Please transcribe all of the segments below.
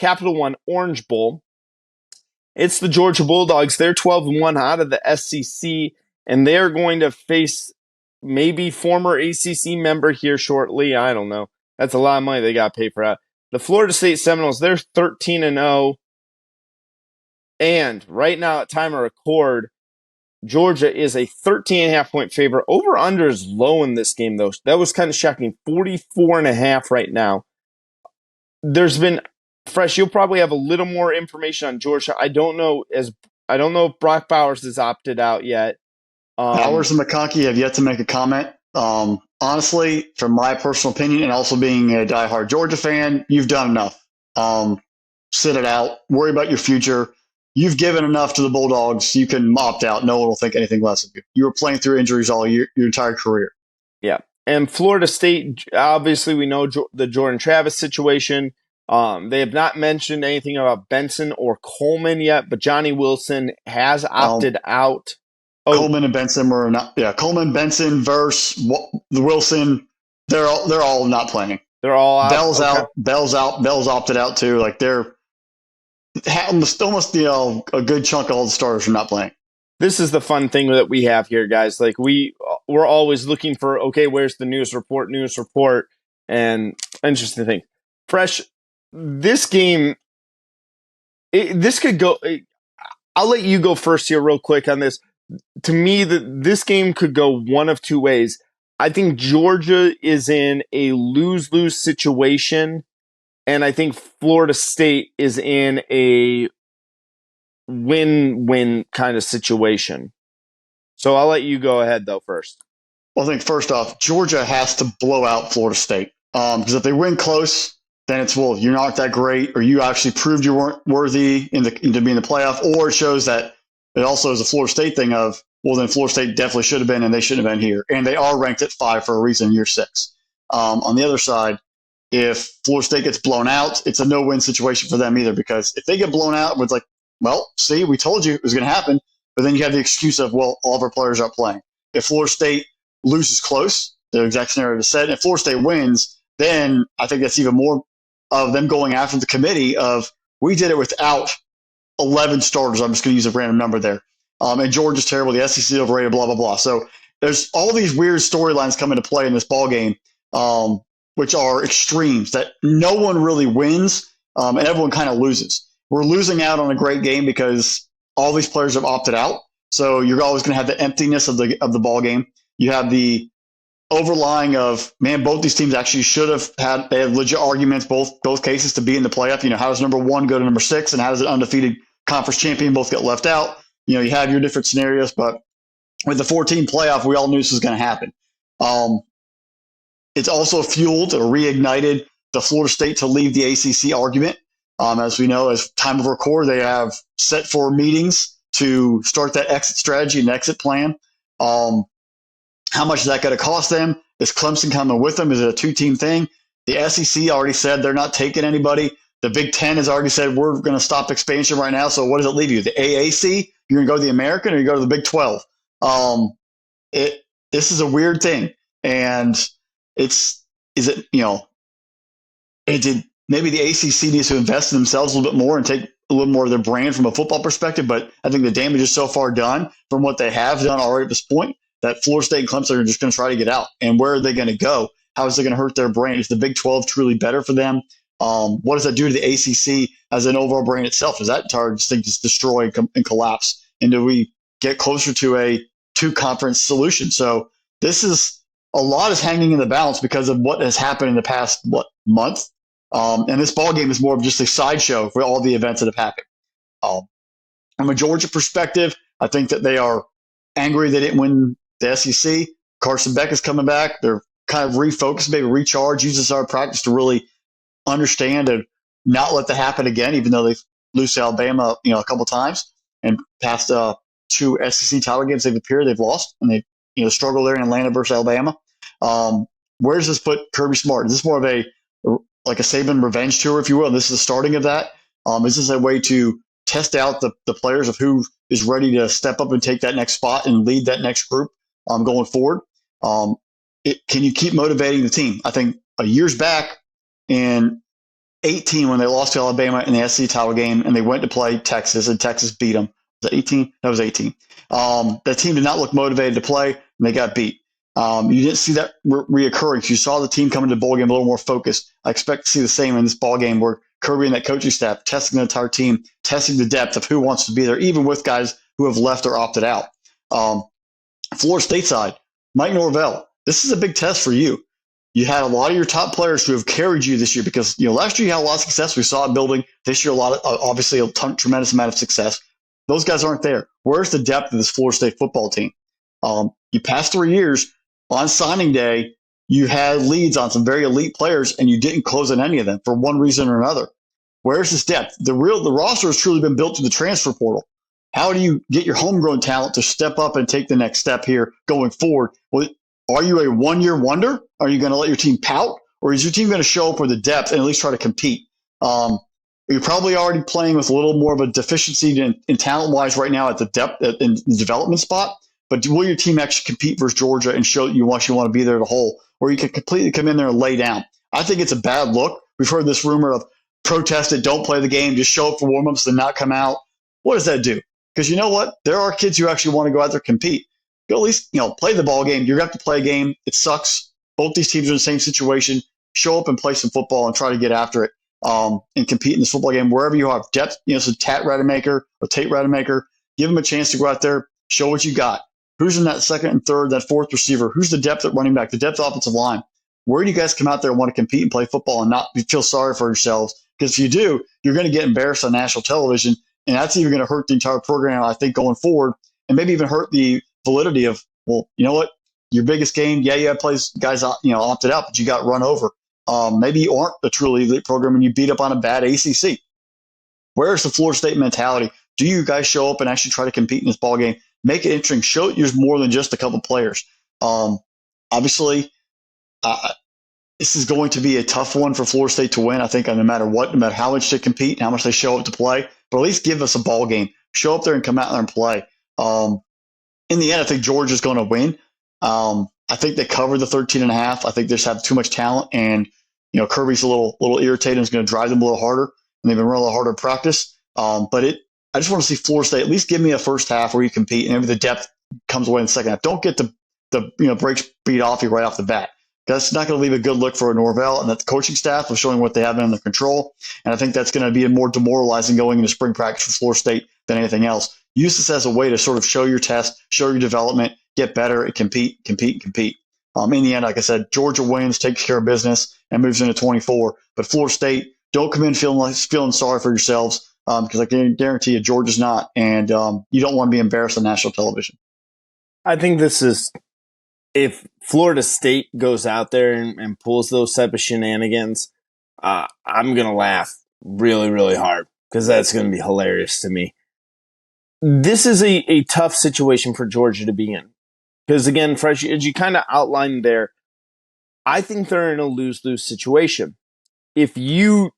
Capital One Orange Bowl. It's the Georgia Bulldogs. They're 12-1 out of the SEC, and they're going to face maybe former ACC member here shortly. I don't know. That's a lot of money they got to pay for that. The Florida State Seminoles, they're 13-0. And right now, at time of record, Georgia is a 13.5-point favorite. Over-under is low in this game, though. That was kind of shocking. 44.5 right now. There's been, Fresh, you'll probably have a little more information on Georgia. I don't know if Brock Bowers has opted out yet. Bowers and McConkey have yet to make a comment. Honestly, from my personal opinion, and also being a diehard Georgia fan, you've done enough. Sit it out. Worry about your future. You've given enough to the Bulldogs. You can opt out. No one will think anything less of you. You were playing through injuries all your entire career. Yeah. And Florida State, obviously, we know the Jordan Travis situation. They have not mentioned anything about Benson or Coleman yet, but Johnny Wilson has opted out. Coleman and Benson were not. Yeah, Coleman, Benson, versus the Wilson. They're all not playing. They're all out. Bell's out. Bell's out. Bell's opted out too. Like they're almost a good chunk of all the starters are not playing. This is the fun thing that we have here, guys. Like we're always looking for, okay, where's the news report, and interesting thing. Fresh, this game, this could go. I'll let you go first here, real quick on this. To me, this game could go one of two ways. I think Georgia is in a lose-lose situation, and I think Florida State is in a win-win kind of situation. So I'll let you go ahead, though, first. Well, I think first off, Georgia has to blow out Florida State. Because if they win close, then it's, well, you're not that great, or you actually proved you weren't worthy to be in the playoff, or it shows that it also is a Florida State thing of, well, then Florida State definitely should have been, and they shouldn't have been here. And they are ranked at 5 for a reason, year 6. On the other side, if Florida State gets blown out, it's a no-win situation for them either, because if they get blown out, it's like, well, see, we told you it was going to happen, but then you have the excuse of, well, all of our players aren't playing. If Florida State loses close, the exact scenario is set, and if Florida State wins, then I think that's even more of them going after the committee of, we did it without 11 starters. I'm just going to use a random number there. And Georgia's terrible. The SEC overrated, blah, blah, blah. So there's all these weird storylines come into play in this ball game, which are extremes that no one really wins, and everyone kind of loses. We're losing out on a great game because all these players have opted out. So you're always going to have the emptiness of the ball game. You have the overlying of, man, both these teams actually should have had, they have legit arguments, both cases, to be in the playoff. You know, how does number 1 go to number 6, and how does an undefeated conference champion both get left out? You know, you have your different scenarios, but with the 14 playoff, we all knew this was going to happen. It's also fueled or reignited the Florida State to leave the ACC argument. As we know, as time of record, they have set for meetings to start that exit strategy and exit plan. How much is that going to cost them? Is Clemson coming with them? Is it a 2-team thing? The SEC already said they're not taking anybody. The Big Ten has already said we're going to stop expansion right now. So what does it leave you? The AAC? You're going to go to the American, or you go to the Big 12? This is a weird thing, and maybe the ACC needs to invest in themselves a little bit more and take a little more of their brand from a football perspective. But I think the damage is so far done from what they have done already at this point that Florida State and Clemson are just going to try to get out. And where are they going to go? How is it going to hurt their brand? Is the Big 12 truly better for them? What does that do to the ACC as an overall brand itself? Does that entire thing just destroy and collapse? And do we get closer to a 2-conference solution? So a lot is hanging in the balance because of what has happened in the past, month? And this ball game is more of just a sideshow for all the events that have happened. From a Georgia perspective, I think that they are angry they didn't win the SEC. Carson Beck is coming back. They're kind of refocused, maybe recharge, use this our practice to really understand and not let that happen again, even though they've lost to Alabama, a couple times, and past 2 SEC title games they've appeared, they've lost, and they struggle there in Atlanta versus Alabama. Where does this put Kirby Smart? Is this more of a Saban revenge tour, if you will? This is the starting of that. Is this a way to test out the players of who is ready to step up and take that next spot and lead that next group going forward? Can you keep motivating the team? I think years back, and 18 when they lost to Alabama in the SEC title game, and they went to play Texas, and Texas beat them. Was it 18? That was 18. That team did not look motivated to play, and they got beat. You didn't see that reoccurring. You saw the team come into the bowl game a little more focused. I expect to see the same in this ball game where Kirby and that coaching staff testing the entire team, testing the depth of who wants to be there, even with guys who have left or opted out. Florida State side, Mike Norvell, this is a big test for you. You had a lot of your top players who have carried you this year because last year you had a lot of success. We saw it building. This year, obviously a tremendous amount of success. Those guys aren't there. Where's the depth of this Florida State football team? You passed 3 years on signing day. You had leads on some very elite players, and you didn't close on any of them for one reason or another. Where's this depth? The roster has truly been built to the transfer portal. How do you get your homegrown talent to step up and take the next step here going forward? Well, are you a one-year wonder? Are you going to let your team pout? Or is your team going to show up with the depth and at least try to compete? You're probably already playing with a little more of a deficiency in talent-wise right now at the depth in the development spot. But will your team actually compete versus Georgia and show that you want to be there the whole? Or you could completely come in there and lay down. I think it's a bad look. We've heard this rumor of protest it, don't play the game, just show up for warm-ups and not come out. What does that do? Because you know what? There are kids who actually want to go out there and compete. Go at least, play the ball game. You're going to have to play a game. It sucks. Both these teams are in the same situation. Show up and play some football and try to get after it and compete in this football game wherever you have depth. So Tate Rademacher, give them a chance to go out there, show what you got. Who's in that second and third, that fourth receiver? Who's the depth at running back, the depth offensive line? Where do you guys come out there and want to compete and play football and not feel sorry for yourselves? Because if you do, you're going to get embarrassed on national television, and that's even going to hurt the entire program, I think, going forward, and maybe even hurt the validity of, well, you know what? Your biggest game, yeah, you had guys opted out, but you got run over. Maybe you aren't a truly elite program and you beat up on a bad ACC. Where's the Florida State mentality? Do you guys show up and actually try to compete in this ball game? Make it interesting. Show there's more than just a couple players. Obviously, this is going to be a tough one for Florida State to win. I think no matter how much they compete and how much they show up to play, but at least give us a ball game. Show up there and come out there and play. In the end, I think Georgia's going to win. I think they cover the 13.5. I think they just have too much talent, and Kirby's a little irritated and is going to drive them a little harder, and they've been running a little harder in practice. I just want to see Florida State at least give me a first half where you compete, and maybe the depth comes away in the second half. Don't get the brakes beat off you right off the bat. That's not going to leave a good look for Norvell and that the coaching staff of showing what they have under control. And I think that's going to be more demoralizing going into spring practice for Florida State than anything else. Use this as a way to sort of show your test, show your development, get better, and compete. In the end, like I said, Georgia wins, takes care of business, and moves into 24. But Florida State, don't come in feeling sorry for yourselves because I can guarantee you Georgia's not. And you don't want to be embarrassed on national television. I think this is – if Florida State goes out there and pulls those type of shenanigans, I'm going to laugh really, really hard because that's going to be hilarious to me. This is a tough situation for Georgia to be in. Because again, Fresh, as you kind of outlined there, I think they're in a lose-lose situation. The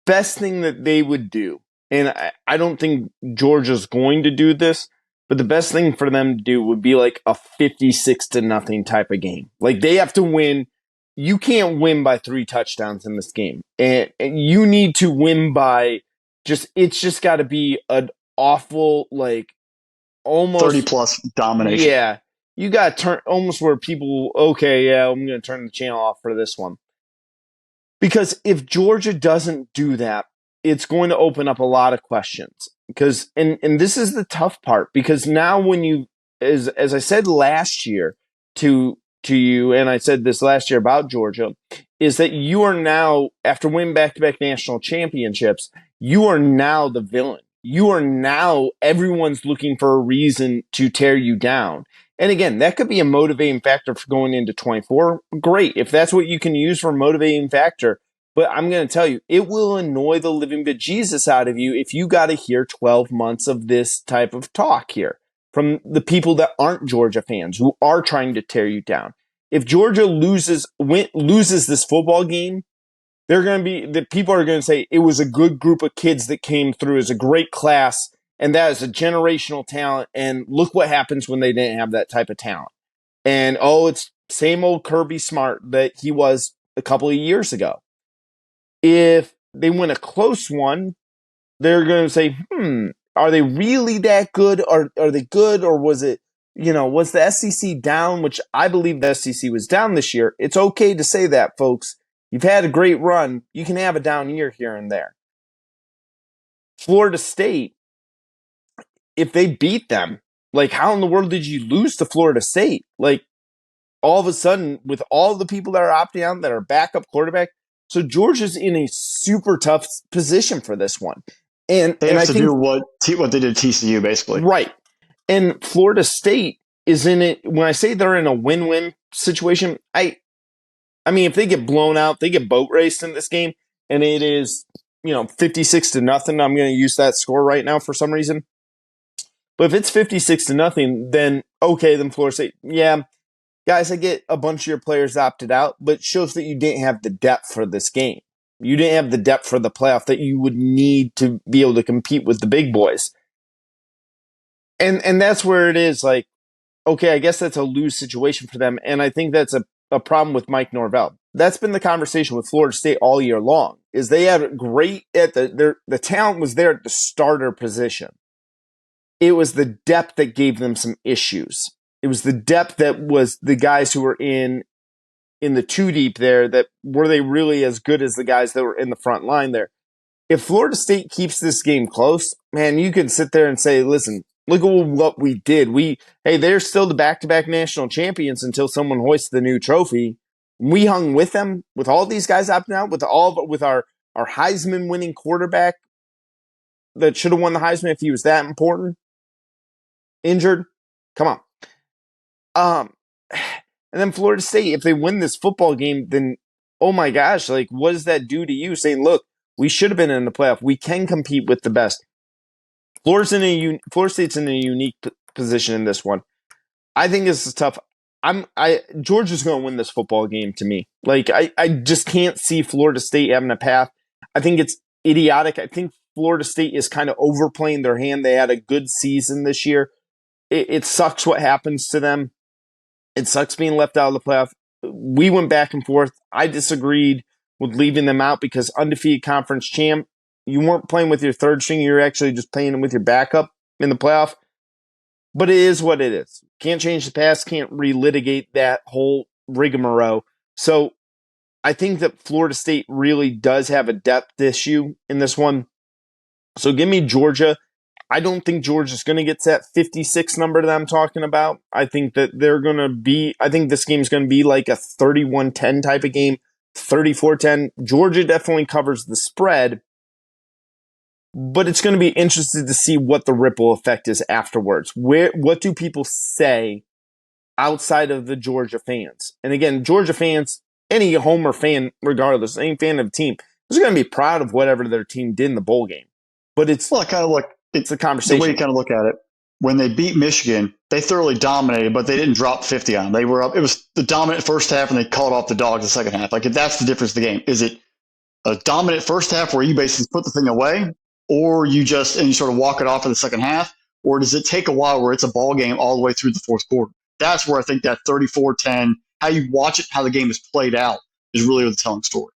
best thing that they would do, and I don't think Georgia's going to do this, but the best thing for them to do would be like a 56-0 type of game. Like they have to win. You can't win by 3 touchdowns in this game. And you need to win by it's just got to be an awful, like almost 30+ domination. Yeah. You got to turn almost where people, okay, yeah, I'm going to turn the channel off for this one. Because if Georgia doesn't do that, it's going to open up a lot of questions. Because and this is the tough part, because now when you, as I said last year to you, and I said this last year about Georgia, is that you are now, after winning back-to-back national championships, you are now the villain. You are now, everyone's looking for a reason to tear you down. And again, that could be a motivating factor for going into 24. Great. If that's what you can use for a motivating factor. But I'm going to tell you, it will annoy the living bejesus out of you if you got to hear 12 months of this type of talk here from the people that aren't Georgia fans, who are trying to tear you down. If Georgia loses this football game, the people are going to say it was a good group of kids that came through as a great class, and that is a generational talent, and look what happens when they didn't have that type of talent. And, it's same old Kirby Smart that he was a couple of years ago. If they win a close one, they're going to say, are they really that good? Are they good? Or was it, was the SEC down, which I believe the SEC was down this year. It's okay to say that, folks. You've had a great run. You can have a down year here and there. Florida State, if they beat them, like, how in the world did you lose to Florida State? Like, all of a sudden, with all the people that are opting out that are backup quarterback, so Georgia's in a super tough position for this one. And They have I to think do what they did at TCU, basically. right. And Florida State is in it. When I say they're in a win-win situation, I mean, if they get blown out, they get boat raced in this game, and it is 56-0. I'm going to use that score right now for some reason. But if it's 56-0, then okay, then Florida State, yeah, guys, I get a bunch of your players opted out, but it shows that you didn't have the depth for this game. You didn't have the depth for the playoff that you would need to be able to compete with the big boys. And that's where it is like, okay, I guess that's a lose situation for them. And I think that's a problem with Mike Norvell. That's been the conversation with Florida State all year long, is they had great at the talent was there at the starter position. It was the depth that gave them some issues. It was the depth that was the guys who were in the two deep there, that were they really as good as the guys that were in the front line there. If Florida State keeps this game close, man, you can sit there and say, listen, look at what we did. They're still the back-to-back national champions until someone hoists the new trophy. We hung with them, with all these guys opting out, with our Heisman winning quarterback that should have won the Heisman if he was that important. Injured. Come on. And then Florida State, if they win this football game, then, oh my gosh, like, what does that do to you? Saying, look, we should have been in the playoff. We can compete with the best. Florida State's in a unique position in this one. I think this is tough. Georgia's going to win this football game to me. Like, I just can't see Florida State having a path. I think it's idiotic. I think Florida State is kind of overplaying their hand. They had a good season this year. It sucks what happens to them. It sucks being left out of the playoff. We went back and forth. I disagreed with leaving them out because undefeated conference champ, you weren't playing with your third string. You're actually just playing with your backup in the playoff. But it is what it is. Can't change the past. Can't relitigate that whole rigmarole. So I think that Florida State really does have a depth issue in this one. So give me Georgia. I don't think Georgia's going to get to that 56 number that I'm talking about. I think that I think this game is going to be like a 31-10 type of game, 34-10. Georgia definitely covers the spread, but it's going to be interesting to see what the ripple effect is afterwards. What do people say outside of the Georgia fans? And again, Georgia fans, any Homer fan, regardless, any fan of the team, is going to be proud of whatever their team did in the bowl game. But it's a conversation. The way you kind of look at it, when they beat Michigan, they thoroughly dominated, but they didn't drop 50 on them. They were up. It was the dominant first half, and they called off the Dogs the second half. Like, if that's the difference in the game. Is it a dominant first half where you basically put the thing away, or you sort of walk it off in the second half, or does it take a while where it's a ball game all the way through the fourth quarter? That's where I think that 34-10, how you watch it, how the game is played out, is really the telling story.